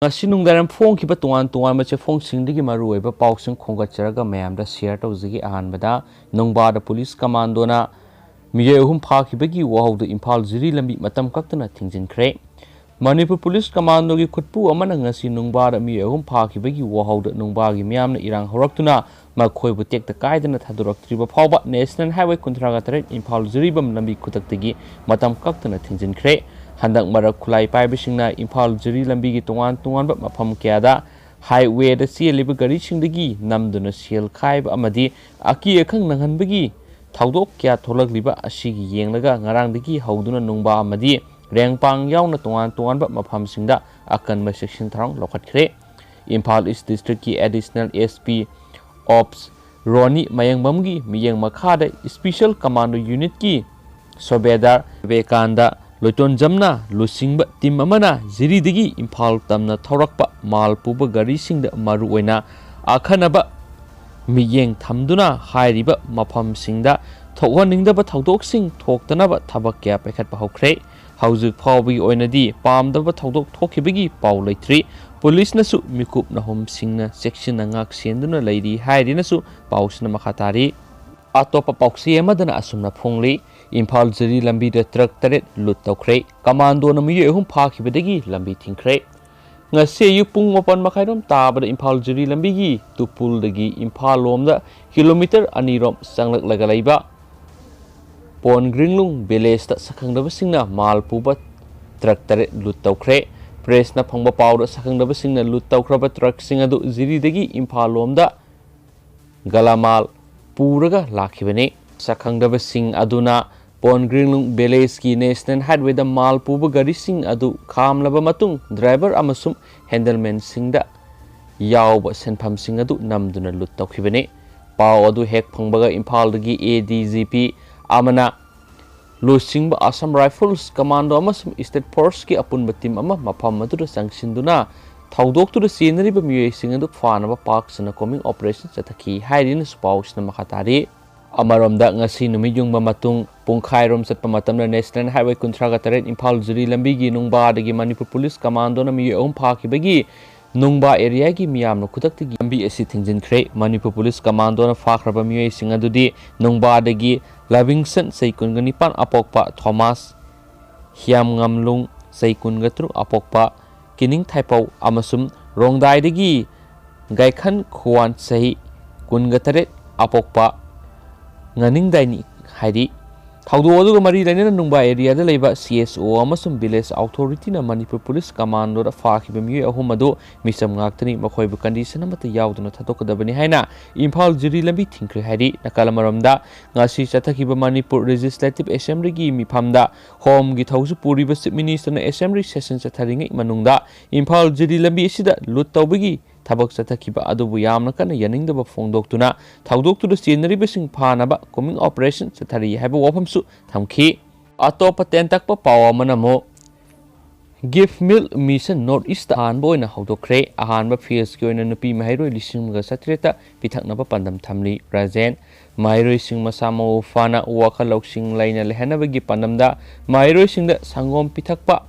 ngasi nungdaram phongkiba tongan tongan che phongsingdigi maruoiba pausing khongatcharaga mayamda share tawzigi ahanbada nongbada police commando na miye ahum phakibagi wahawdu Imphal Ziri lambi matam kaktana thingjinkre Manipur Police Commando gi khutpu amana ngasi nongbada miye ahum phakibagi wahawdu nongbagi miyamna irang horaktuna makhoibu tekta kaidana thaduraktriba phawba National Highway 138 Imphal Ziri bam lambi khutaktagi matam kaktana thingjinkre handak marak khulai paibisingna Imphal Ziri lambi gi tongan tongan ba mafam kyada highway da sialiba gari singdagi namduna sel khaiba amadi aki akhang nanghanbagi thawdok kya tholakliba asigi yenglaga ngarangdagi hawduna nungba amadi rengpang yauna tongan tongan ba mafam singda akan ma section tharang lokhatkre Imphal East District ki additional SP Ops Roni Mayangbamgi miyeng makhada Special Commando Unit ki Sobedar Vekanda Loiton Jamna Lusingba Team Amana Ziri digi Imphal tamna thorakpa mal puba gari singda maru oina akhanaba miyeng thamduna hairiba mafam singda thokhaningdaba thawdok sing thoktanaba thabak kya pekhatpa hokre haujuk phawbi oinadi pamdaba thawdok thokhibagi paw leitri police nasu mikup nahom singna section ngak senduna leiri hairinasu pausna makhatari atopa pauksi emadana asumna phongli Imphal Ziri lambi da truck taret lut tawkre commando na miye ahum phakibadagi lambi thingkre ngase yu pung mapan makhairom tabada Imphal Ziri lambi gi tupul dagi Imphal lomda kilometer anirom sanglak laga laiba pon gringlung village ta sakhangdaba singna mal puba truck taret lut tawkre press na phangba pawda sakhangdaba singna lut tawkraba truck singa du Ziri dagi Imphal lomda galamal puraga lakhibane sakhangdaba sing aduna Pon Gringlung Village ki National Highway da mal puba gari sing adu khamlaba matung driver amasum handleman singda yawba senpham sing adu namduna lut tawkhibane paw adu hek phangbaga Imphal dagi ADGP amana lusingba Assam Rifles Commando amasum State Force ki apunba team ama mafam adu sangsinduna thawdok tu scenery ba miye sing adu phanaba park sana coming operation chathaki hairin spausna makhatari Amaromda ngasi numiyungba matung pungkhairom satpa matamna National Highway 138 Imphal Ziri lambi gi nungba dagi Manipur Police Commando na miye ahum phakibagi nungba area gi miyamna khudaktagi lambi asi thingjinkhre Manipur Police Commando na phakraba miye singa dudi nungba dagi Livingston Saikun ganipan apokpa Thomas Hiam Ngamlung Saikun gatru apokpa Kining Thaipau amasum Rongdai dagi Gaikhan Khuan Sahi Kungataret apokpa nganing daini haidi thawdo aduga mari lainana nungba area da leiba CSO amasum village authority na Manipur Police Commando da fakhiba miye ahum adu misam ngaktani makhoibu condition amata yawduna thatokadabani haina Imphal Ziri lambi thingkre haidi nakalamaramda ngasi chathakiba Manipur Legislative Assembly gi mifamda home gi thawsu puriba chief minister na assembly session chatharingai manungda Imphal Ziri lambi sida lut tawbagi Tabak chathakiba adubu yamna kana yaningdaba phongdoktuna thawdoktuda scenery sing phanaba coming operation chathari haiba wafamsu thamki atopa tentakpa pawa manamo Gift Mill Mission North East ahanba oina hawdokre ahanba phase ki oina nupi mahairoi lisingga satreta pithaknaba pandam thamli Rajen mahairoi sing masama ufana wakhalauk sing laina lehanabagi pandamda mahairoi singda sangom pithakpa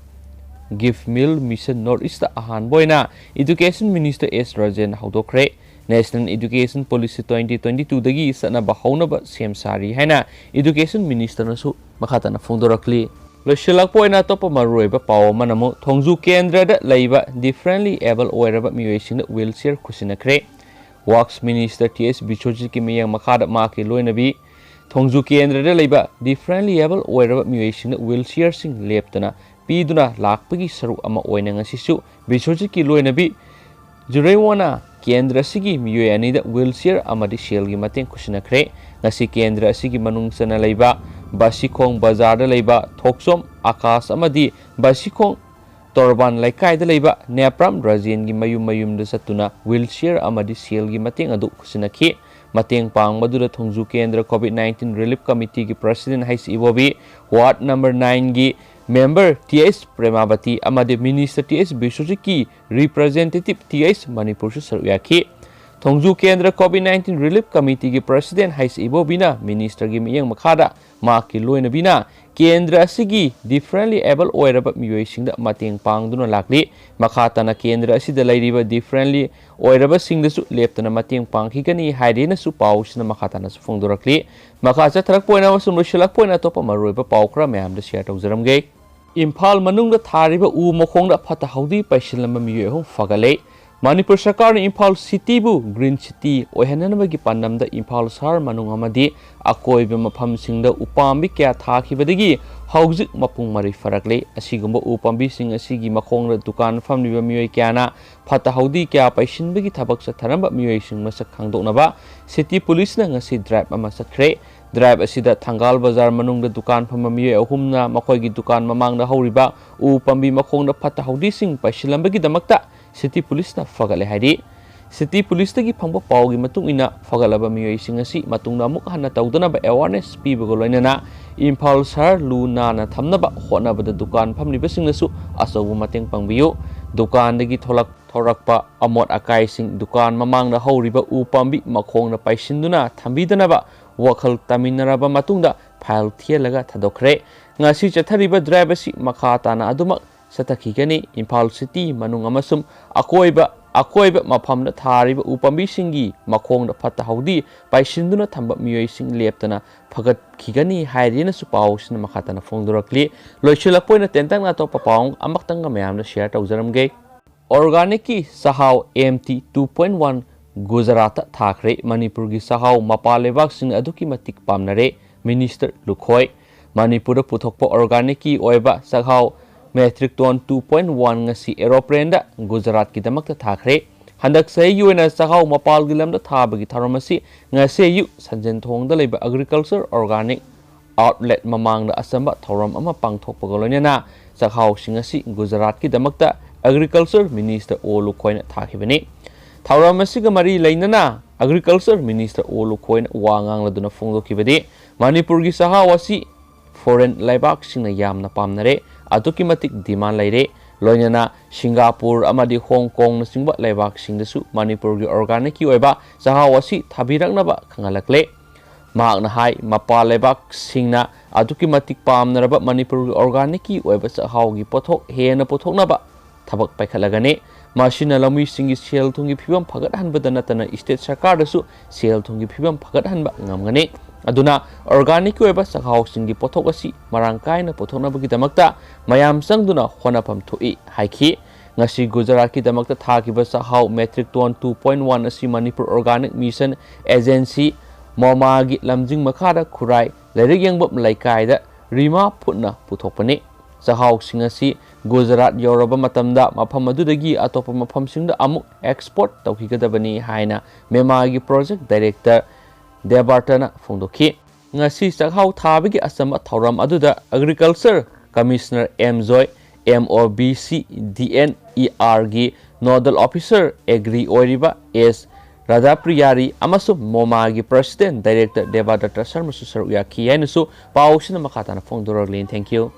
Gift Mill Mission North East ahan boina Education Minister S. Rajen hawdokre National Education Policy 2022 dagi sana bahawnaba semsari haina Education Minister nasu makhatana phongdorakli losilak poina topa maruiba paw manamu thongju kendra da leiba differently able oiraba miyoising wheelchair khusinakre Works Minister T.S. Bichoji ki miyang makhada ma ki loinabi thongju kendra da leiba differently able oiraba miyoising wheelchair sing leptana Piduna lakpagi saru ama oina ngasisu Bichoji ki loinabi Jurewana Kendra sigi miyoy anida wheelchair amadi shell gi mateng kusinakre ngasi kendra sigi manungsana leiba Basikong Bazar da leiba Thoksom Akas amadi Basikong Torban laikai da leiba Nepram Rajen gi mayum da satuna wheelchair amadi shell gi mateng adu kusinakhi mateng pang madura thongju kendra COVID-19 Relief Committee gi President Hais Ibobi Ward number 9 gi Member T.S. Premabati amade Minister T.S. Bishoji ki Representative T.S. Manipur su saruyaki थोंजू केंद्र कोविड-19 relief committee की president हाइस इबोबिना minister की मियंग मखादा माकी लोइनबिना केंद्र असिगी differently able ओइरब मियोइसिंग the मतेंग पांगदुना लाकली मखाताना केंद्र असिद लैरिब differently ओइरब सिंगदसु लेप्तना मतेंग पांगखिगनी हाइदेनसु पाउसना मखातानासु फोंदोरकली मखा चथरक पोइना मसुम लोइसलक पोइना तोप मरोइब पाउखरा ma'am the share तौजरमगे Imphal मनुंग थारिब उ मखोंग फता हौदी पैसिलम मियो फगले मणिपुर सरकार ने इम्फाल सिटी बु ग्रीन सिटी ओहननबगी पांडम द इम्फाल शहर मनुंग अमदी अकोइब मफमसिंग द उपांबी क्या थाखिबदगी हौजिक मपुंग मरि फरकले असिगुंब उपांबी सिंग असिगी मखोंग द दुकान फमलिब मियोय क्याना फता हौदी क्या पैसिनबगी थबक सथरम मियोय सिंग मसक खांगदोनबा सिटी पुलिस न ngasi ड्राइव अमा सखरे ड्राइव असिदा थंगाल बाजार मनुंग द दुकान फम मियोय अहुमना मखोयगी दुकान ममांग द हौरिबा उपांबी मखोंग द फता हौदी सिंग पैसिलंबगी दमकता सिटी पुलिस ना फगले हाइदी सिटी पुलिस तगी फंगबो पावगी मतुंग इना फगलबा मियोइसिंग असि मतुंग अमुक हन्ना तौदनबा अवेयरनेस पीबगो लोइनना इम्फाल शहर लू नाना थमनबा होनबद दुकान फमलिबसिंगसु असौबु मतेंग पांगबियो दुकान दगी थोरकपा अमोट अकाइसिंग दुकान ममांगदा हौरिबा उपांबी मखोंगना पैसिंदुना थंबीदनबा वखल तमिनरबा मतुंगदा फाइल थियलगा थदोखरे ngasi चथरिबा ड्राइव असि मखा ताना अदुमक सतखिगनी इम्फाल सिटी मनुंग अमसुम अकोइब मफम थारिब उपांबी सिंगी मखोंग फता हौदी पैसिंदुना थंब मियोइसिंग लेप्तना फगत खिगनी हाइरेन सुपाउसिन मखातना फोंदोरकली लोइसलपोइना तेंतंग अतोप पाउंग अमक्तंग मयामना शेयर तौजरमगे ऑर्गेनिक की सहाव MT 2.1 गुजरात थाखरे मणिपुर की सहाव मपा लेबाक सिंग अदुकी मतिक पामनरे मिनिस्टर लुखोय मणिपुर पुथोकप ऑर्गेनिक की ओइबा सहाव मेट्रिक टन 2.1 ngasi एरोप्लेन दा गुजरात की दमक थाखरे हंदक सही ओइना सहाव मपाल गिलम दा थाबगी थरमसी ngasi यु संजन थोंग दा लेबा एग्रीकल्चर ऑर्गेनिक आउटलेट ममांग दा असंबा थौरम अमा पांगथोकपग लोइना सहाव सिंगसी गुजरात की दमक एग्रीकल्चर मिनिस्टर ओ लुखोयना थाखिबनी थौरम असिग मरी लैनना एग्रीकल्चर मिनिस्टर ओ लुखोयना वांगांग लदुना फोंदोकिबदी मणिपुर की सहाव असि फॉरेन लाइबाक सिंगना यामना पामनरे अदुकी मतिक डिमांड लेरे लोइनना सिंगापुर अमदी हांगकांग नसिंगबा लाइबाक सिंगदसु मणिपुर की ऑर्गेनिक की ओइबा सहाव असि थाबिरकनबा खंगलकले मागना हाई मपा लाइबाक सिंगना अदुकी मतिक पामनरबा मणिपुर की ऑर्गेनिक की ओइबा सहाव की पोथोक हेना पोथोकनबा थबक पाइखलगने मासिना लमी सिंगी सेल थुंगी फिबम फगत हनबद नतना स्टेट सरकार दसु cell थुंगी फिबम फगत हनबा ngamgane aduna organic oiba sakhaw singi pothok asi marang kaina pothonabagi damakta mayam sangduna honapam thoi haiki ngasi gujarat ki damakta thakiba sakhaw metric ton 2.1 asi manipur organic mission agency moma gi lamjing makhada khurai lerik yangbam laikai da rima phutna puthokpani sakhaw singasi Gujarat यौरब मतमदा मफम अदुदगी अतोप मफम सिंगदा अमुक export तौखिगदबनी हाइना मेमागी प्रोजेक्ट डायरेक्टर देबार्टना फोंदोखि ngasi sakhaw thabigi asam thauram aduda agriculture commissioner mjoy MOBC DNER gi nodal officer agri oiriba s Radhapriyari amasu moma gi president director Debadarta Sharma Susar Uyaki yainasu pausina makatana phongdoroglen thank you